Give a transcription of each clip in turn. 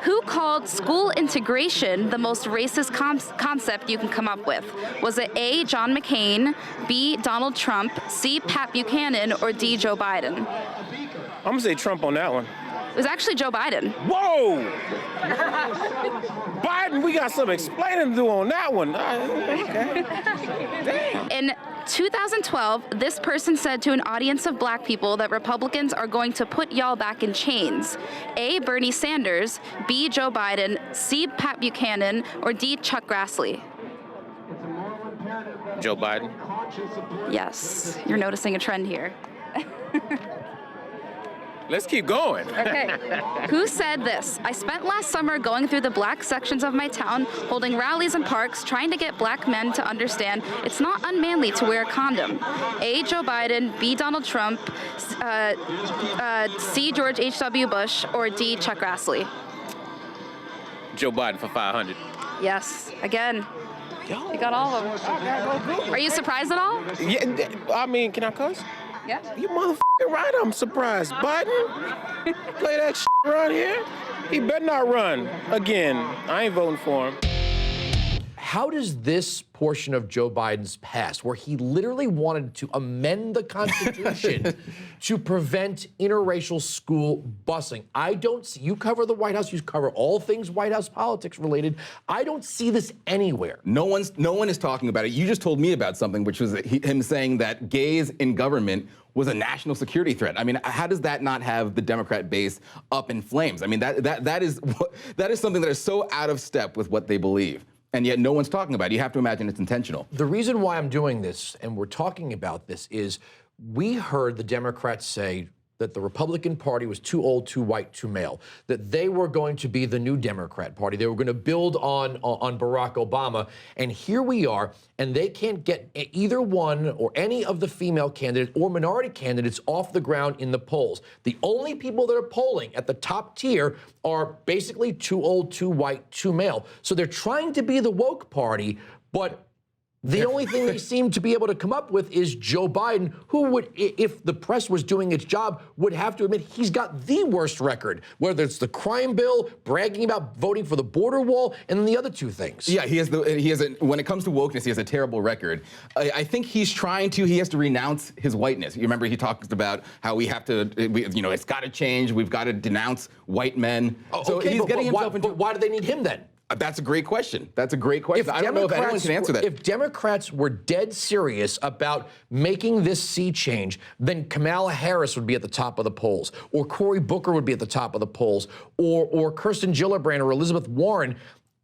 Who called school integration the most racist concept you can come up with? Was it A, John McCain, B, Donald Trump, C, Pat Buchanan, or D, Joe Biden? I'm gonna say Trump on that one. It was actually Joe Biden. Whoa! Biden, we got some explaining to do on that one. Okay. Damn. In 2012, this person said to an audience of black people that Republicans are going to put y'all back in chains. A, Bernie Sanders, B, Joe Biden, C, Pat Buchanan, or D, Chuck Grassley? Joe Biden. Yes, you're noticing a trend here. Let's keep going. Okay. Who said this? I spent last summer going through the black sections of my town, holding rallies and parks, trying to get black men to understand it's not unmanly to wear a condom. A, Joe Biden, B, Donald Trump, C, George H.W. Bush, or D, Chuck Grassley? Joe Biden for 500. Yes, again. You got all of them. Are you surprised at all? Yeah, I mean, can I cuss? Yeah. You motherfucking right, I'm surprised. Biden, play that shit around here. He better not run again. I ain't voting for him. How does this portion of Joe Biden's past, where he literally wanted to amend the Constitution to prevent interracial school busing, I don't see, you cover the White House, you cover all things White House politics related, I don't see this anywhere. No one is talking about it. You just told me about something, which was him saying that gays in government was a national security threat. I mean, how does that not have the Democrat base up in flames? I mean, that is something that is so out of step with what they believe. And yet no one's talking about it. You have to imagine it's intentional. The reason why I'm doing this, and we're talking about this, is we heard the Democrats say that the Republican Party was too old, too white, too male, that they were going to be the new Democrat Party. They were going to build on Barack Obama. And here we are, and they can't get either one or any of the female candidates or minority candidates off the ground in the polls. The only people that are polling at the top tier are basically too old, too white, too male. So they're trying to be the woke party, but the only thing they seem to be able to come up with is Joe Biden, who would, if the press was doing its job, would have to admit he's got the worst record, whether it's the crime bill, bragging about voting for the border wall, and then the other two things. Yeah, when it comes to wokeness, he has a terrible record. I think he has to renounce his whiteness. You remember he talks about how it's got to change, we've got to denounce white men. So okay, he's getting himself into. But why do they need him then? That's a great question. I don't know if anyone can answer that. If Democrats were dead serious about making this sea change, then Kamala Harris would be at the top of the polls, or Cory Booker would be at the top of the polls, or Kirsten Gillibrand or Elizabeth Warren.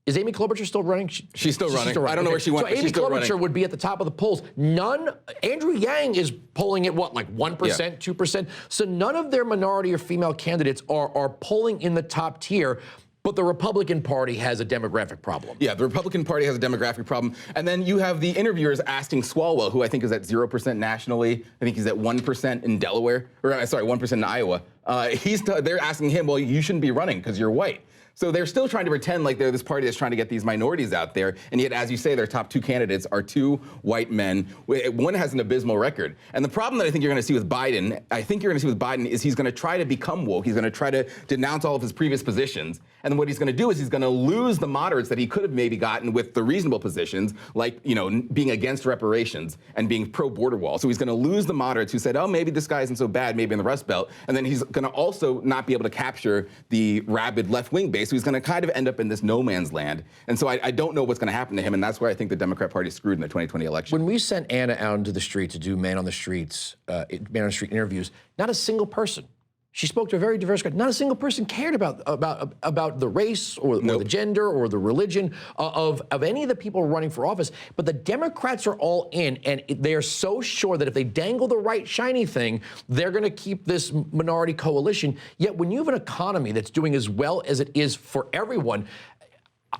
Is Amy Klobuchar still running? She's still running. I don't know where she went. So Amy Klobuchar would be at the top of the polls. Andrew Yang is polling at what, like 1%, 2%? So none of their minority or female candidates are polling in the top tier. But the Republican Party has a demographic problem. Yeah, the Republican Party has a demographic problem. And then you have the interviewers asking Swalwell, who I think is at 0% nationally. I think he's at 1% in Delaware, or sorry, 1% in Iowa. They're asking him, well, you shouldn't be running because you're white. So they're still trying to pretend like they're this party that's trying to get these minorities out there. And yet, as you say, their top two candidates are two white men. One has an abysmal record. And the problem that I think you're going to see with Biden, is he's going to try to become woke. He's going to try to denounce all of his previous positions. And then what he's going to do is he's going to lose the moderates that he could have maybe gotten with the reasonable positions, like, being against reparations and being pro-border wall. So he's going to lose the moderates who said, oh, maybe this guy isn't so bad, maybe in the Rust Belt. And then he's going to also not be able to capture the rabid left-wing base. So he's going to kind of end up in this no man's land. And so I don't know what's going to happen to him, and that's where I think the Democrat Party is screwed in the 2020 election. When we sent Anna out into the street to do man on the street interviews, not a single person. She spoke to a very diverse crowd. Not a single person cared about the race or the gender or the religion of any of the people running for office. But the Democrats are all in, and they are so sure that if they dangle the right shiny thing, they're going to keep this minority coalition. Yet when you have an economy that's doing as well as it is for everyone,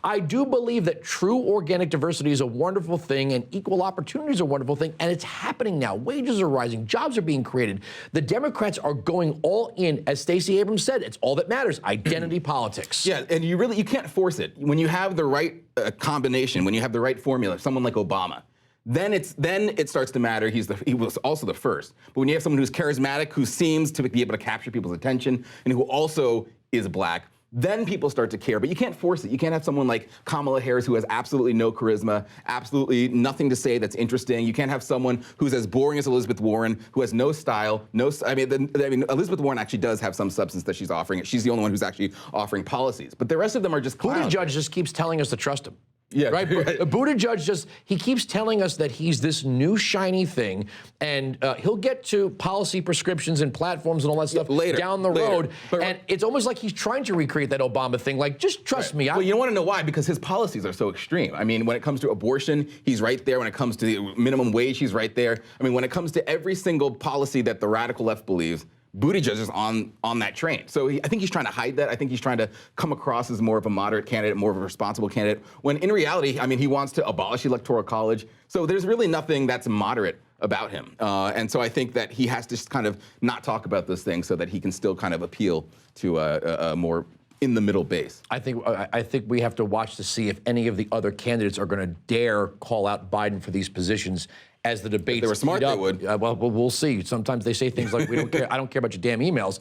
I do believe that true organic diversity is a wonderful thing and equal opportunity is a wonderful thing, and it's happening now. Wages are rising, jobs are being created. The Democrats are going all in. As Stacey Abrams said, it's all that matters, identity politics. Yeah, and you can't force it. When you have the right combination, when you have the right formula, someone like Obama, then it starts to matter. He was also the first. But when you have someone who's charismatic, who seems to be able to capture people's attention, and who also is black, then people start to care. But you can't force it. You can't have someone like Kamala Harris who has absolutely no charisma, absolutely nothing to say that's interesting. You can't have someone who's as boring as Elizabeth Warren, who has no style, I mean, Elizabeth Warren actually does have some substance that she's offering. She's the only one who's actually offering policies. But the rest of them are just clowns. Buttigieg just keeps telling us to trust him. Yeah, right. Buttigieg he keeps telling us that he's this new shiny thing, and he'll get to policy prescriptions and platforms and all that stuff down the road. And it's almost like he's trying to recreate that Obama thing. Like, just trust me. Well, you don't want to know why, because his policies are so extreme. I mean, when it comes to abortion, he's right there. When it comes to the minimum wage, he's right there. I mean, when it comes to every single policy that the radical left believes, Buttigieg is on that train. So I think he's trying to hide that. I think he's trying to come across as more of a moderate candidate, more of a responsible candidate, when in reality, I mean, he wants to abolish the Electoral College. So there's really nothing that's moderate about him. And so I think that he has to just kind of not talk about those things so that he can still kind of appeal to a more in-the-middle base. I think we have to watch to see if any of the other candidates are going to dare call out Biden for these positions as the debates. If they were smart, they would. Well, we'll see. Sometimes they say things like, "We don't care. I don't care about your damn emails."